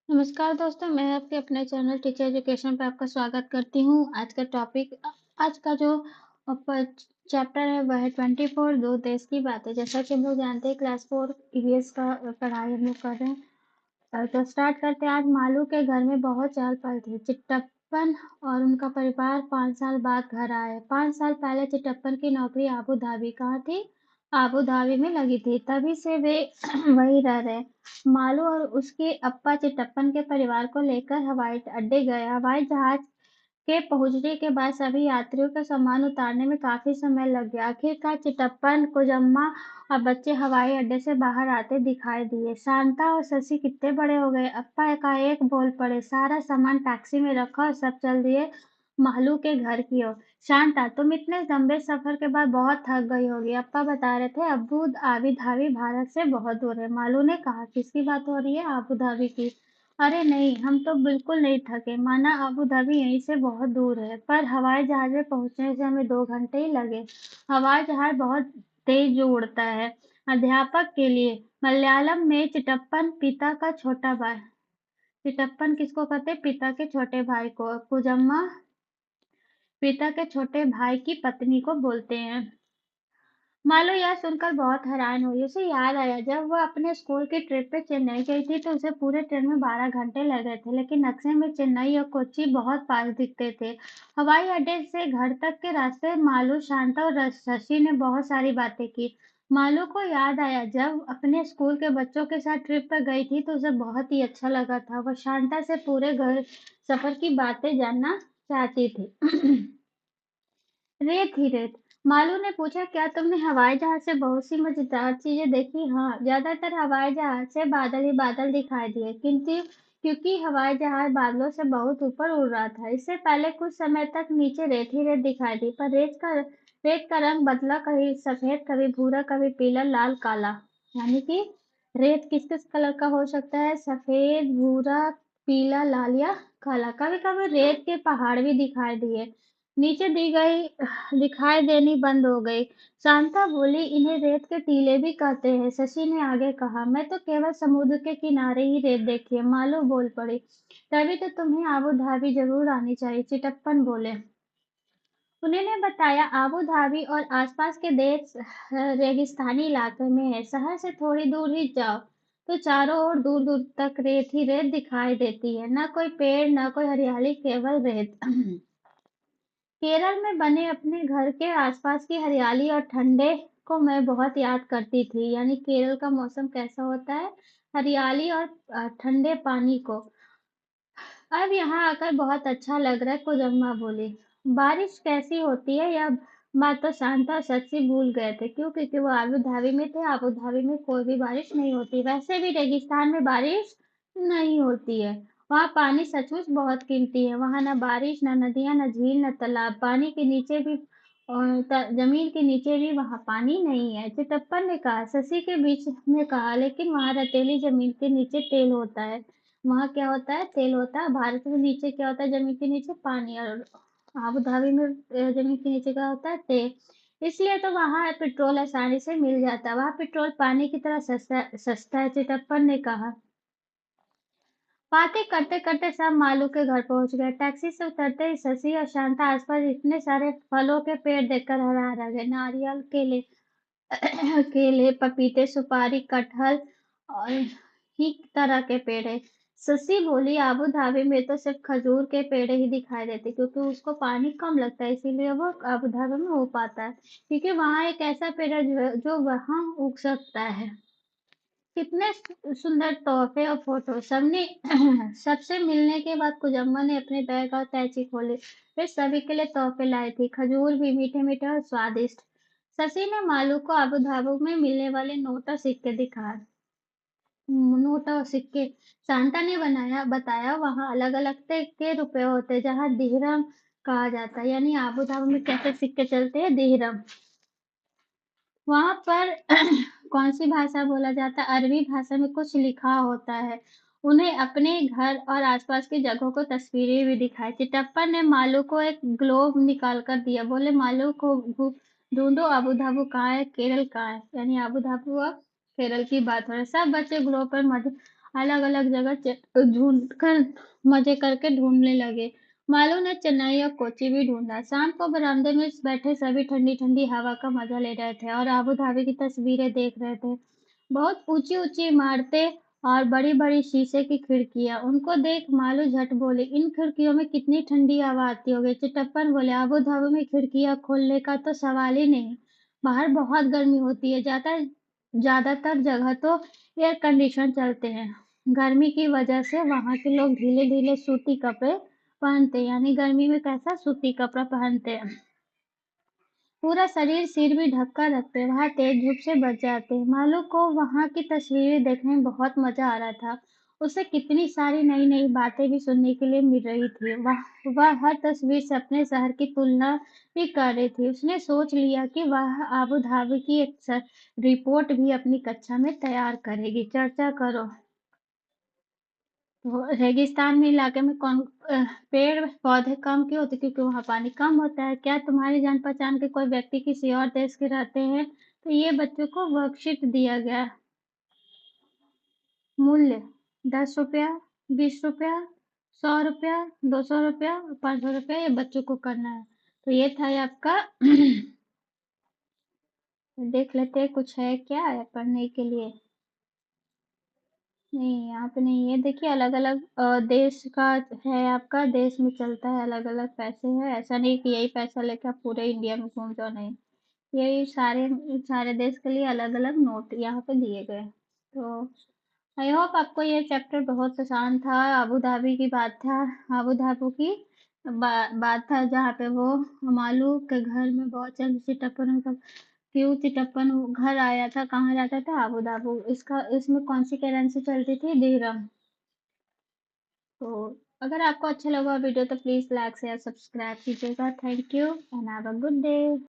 नमस्कार दोस्तों, मैं आपके अपने चैनल टीचर एजुकेशन पे आपका स्वागत करती हूँ। आज का जो चैप्टर है वह है 24 दो देश की बातें। जैसा कि हम लोग जानते हैं क्लास 4 ईवीएस का पढ़ाई हम लोग कर रहे हैं। तो स्टार्ट करते हैं। आज मालू के घर में बहुत चहल पहल थी। चिट्टप्पन और उनका परिवार 5 साल बाद घर आए। 5 साल पहले चिट्टप्पन की नौकरी आबू धाबी कहाँ थी? आबू धाबी में लगी थी। तभी से वे वहीं रह रहे। मालू और उसके अप्पा चिट्टप्पन के परिवार को लेकर हवाई अड्डे गए। हवाई जहाज के पहुंचने के बाद सभी यात्रियों का सामान उतारने में काफी समय लग गया। आखिरकार चिटप्पन, कुजम्मा और बच्चे हवाई अड्डे से बाहर आते दिखाई दिए। शांता और शशि कितने बड़े हो गए! अप्पा एकाएक बोल पड़े। सारा सामान टैक्सी में रखा और सब चल दिए मालू के घर की ओर। शांता, तुम इतने लंबे सफर के बाद बहुत थक गई होगी। अप्पा बता रहे थे अबू आबी धाबी भारत से बहुत दूर है। मालू ने कहा, किसकी बात हो रही है? आबू धाबी की। अरे नहीं, हम तो बिल्कुल नहीं थके। माना अबू धाबी यहीं से बहुत दूर है, पर हवाई जहाज में पहुंचने से हमें 2 घंटे ही लगे। हवाई जहाज बहुत तेज जो उड़ता है। अध्यापक के लिए मलयालम में चिटप्पन पिता का छोटा भाई। चिटप्पन किसको कहते हैं? पिता के छोटे भाई को। कुजम्मा पिता के छोटे भाई की पत्नी को बोलते हैं। मालू यह सुनकर बहुत हैरान हुई। उसे याद आया जब वह अपने स्कूल की ट्रिप पे चेन्नई गई थी तो उसे पूरे ट्रेन में 12 घंटे लगे थे, लेकिन नक्शे में चेन्नई और कोच्चि बहुत पास दिखते थे। हवाई अड्डे से घर तक के रास्ते मालू, शांता और शशि ने बहुत सारी बातें की। मालू को याद आया जब अपने स्कूल के बच्चों के साथ ट्रिप पर गई थी तो उसे बहुत ही अच्छा लगा था। वह शांता से पूरे घर सफर की बातें जानना चाहती थी। रेत ही रेत। मालू ने पूछा, क्या तुमने हवाई जहाज से बहुत सी मजेदार चीजें देखी? हाँ, ज्यादातर हवाई जहाज से बादल ही बादल दिखाई दिए, किंतु क्योंकि हवाई जहाज बादलों से बहुत ऊपर उड़ रहा था। इससे पहले कुछ समय तक नीचे रेत ही रेत दिखाई दी, पर रेत का रंग बदला, कभी सफेद, कभी भूरा, कभी पीला, लाल, काला। यानी कि रेत किस किस कलर का हो सकता है? सफेद, भूरा, पीला, लाल या काला। कभी कभी रेत के पहाड़ भी दिखाई दिए। नीचे दी गई दिखाई देनी बंद हो गई। शांता बोली, इन्हें रेत के टीले भी कहते हैं। शशि ने आगे कहा, मैं तो केवल समुद्र के किनारे ही रेत देखी है। मालू बोल पड़ी, तभी तो तुम्हें आबू धाबी जरूर आनी चाहिए। चिटप्पन बोले। उन्होंने बताया, आबू धाबी और आसपास के देश रेगिस्तानी इलाके में है। शहर से थोड़ी दूर ही जाओ तो चारों ओर दूर दूर तक रेत ही रेत दिखाई देती है। न कोई पेड़, न कोई हरियाली, केवल रेत। केरल में बने अपने घर के आसपास की हरियाली और ठंडे को मैं बहुत याद करती थी। यानी केरल का मौसम कैसा होता है? हरियाली और ठंडे पानी को। अब यहाँ आकर बहुत अच्छा लग रहा है, कुजम्मा बोली। बारिश कैसी होती है यह बात तो शांता और शशि भूल गए थे। क्यों? क्योंकि वो आबू धाबी में थे। आबू धाबी में कोई भी बारिश नहीं होती। वैसे भी रेगिस्तान में बारिश नहीं होती है। वहाँ पानी सचमुच बहुत कीमती है। वहाँ न बारिश, न नदियाँ, न झील, न तालाब। पानी के नीचे भी और जमीन के नीचे भी वहाँ पानी नहीं है। चितप्पन ने कहा। शशि के बीच में कहा, लेकिन वहाँ रेतीली जमीन के नीचे तेल होता है। वहाँ क्या होता है? तेल होता है। भारत में नीचे क्या होता है? जमीन के नीचे पानी। और आबू धाबी में जमीन के नीचे क्या होता है? तेल। इसलिए तो वहाँ पेट्रोल आसानी से मिल जाता है। वहाँ पेट्रोल पानी की तरह सस्ता सस्ता है। चिटप्पन ने कहा। बातें करते करते सब मालू के घर पहुंच गए। टैक्सी से उतरते ही शशि और शांता आसपास इतने सारे फलों के पेड़ देखकर हैरान रह गए। नारियल, केले, केले, पपीते, सुपारी, कटहल और ही तरह के पेड़ है। शशि बोली, आबू धाबी में तो सिर्फ खजूर के पेड़ ही दिखाई देते, क्योंकि उसको पानी कम लगता है, इसीलिए वो आबू धाबी में हो पाता है। क्योंकि वहाँ एक ऐसा पेड़ है जो वहाँ उग सकता है। कितने सुंदर तोहफे और फोटो। सबने सबसे मिलने के बाद कुजम्मा ने अपने बैग और कैंची खोले। फिर सभी के लिए तोहफे लाई थी, खजूर भी, मीठे मीठे और स्वादिष्ट। शशि ने मालू को आबू धाबू में मिलने वाले नोट और सिक्के दिखाए। नोट और सिक्के शांता ने बताया, वहाँ अलग अलग के रुपए होते हैं, जहाँ दिहरम कहा जाता है। यानी आबू धाबी में कैसे सिक्के चलते हैं? दिहरम। वहाँ पर कौन सी भाषा बोला जाता है? अरबी भाषा में कुछ लिखा होता है। उन्हें अपने घर और आसपास की जगहों को तस्वीरें भी दिखाई। चिटप्पा ने मालू को एक ग्लोब निकाल कर दिया। बोले, मालू को ढूंढो, आबू धाबू कहाँ है, केरल कहाँ है। यानी आबू धाबू और केरल की बात हो रही है। सब बच्चे ग्लोब पर अलग अलग जगह ढूंढ कर मजे करके ढूंढने लगे। मालू ने चेन्नई और कोची भी ढूंढा। शाम को बरामदे में बैठे सभी ठंडी ठंडी हवा का मजा ले रहे थे और आबू धाबी की तस्वीरें देख रहे थे। बहुत ऊंची ऊंची इमारतें और बड़ी बड़ी शीशे की खिड़कियां। उनको देख मालू झट बोले, इन खिड़कियों में कितनी ठंडी हवा आती होगी। चिटप्पन बोले, आबू धाबी में खिड़कियां खोलने का तो सवाल ही नहीं। बाहर बहुत गर्मी होती है। ज्यादातर जगह तो एयर कंडीशन चलते हैं। गर्मी की वजह से वहां के लोग ढीले ढीले सूती कपड़े पहनते हैं, यानी गर्मी में कैसा सूती कपड़ा पहनते हैं। पूरा शरीर सिर भी ढककर रखते हैं। वहां तेज धूप से बच जाते हैं। मालू को वहां की तस्वीरें देखने में बहुत मजा आ रहा था। उसे कितनी सारी नई नई बातें भी सुनने के लिए मिल रही थी। वह हर तस्वीर से अपने शहर की तुलना भी कर रही थी। उसने सोच लिया कि वह आबू धाबी की एक रिपोर्ट भी अपनी कक्षा में तैयार करेगी। चर्चा करो। तो रेगिस्तान में इलाके में पेड़ पौधे कम क्यों होते? क्योंकि वहाँ पानी कम होता है। क्या तुम्हारी जान पहचान के कोई व्यक्ति किसी और देश के रहते हैं? तो ये बच्चों को वर्कशीट दिया गया। मूल्य 10 रुपया, 20 रुपया, 100 रुपया, 200 रुपया, 500 रुपया। ये बच्चों को करना है। तो ये था ये आपका देख लेते हैं कुछ है क्या है पढ़ने के लिए। नहीं, यहाँ पे नहीं है। देखिए अलग अलग देश का है। आपका देश में चलता है, अलग अलग पैसे हैं। ऐसा नहीं कि यही पैसा लेके आप पूरे इंडिया में घूम जाओ, नहीं। यही सारे सारे देश के लिए अलग अलग नोट यहाँ पे दिए गए। तो आई होप आपको ये चैप्टर बहुत पसंद था। अबू धाबी की बात था। अबू धाबी की बात था जहाँ पे वो मालू के घर में बहुत जल्द से टप्पन क्यों चिटप्पन घर आया था। कहाँ जाता था? Abu Dhabi. इसका इसमें कौन सी करेंसी चलती थी? दिरहम। तो अगर आपको अच्छा लगा वीडियो तो प्लीज लाइक शेयर सब्सक्राइब कीजिएगा। Thank you and have a good day.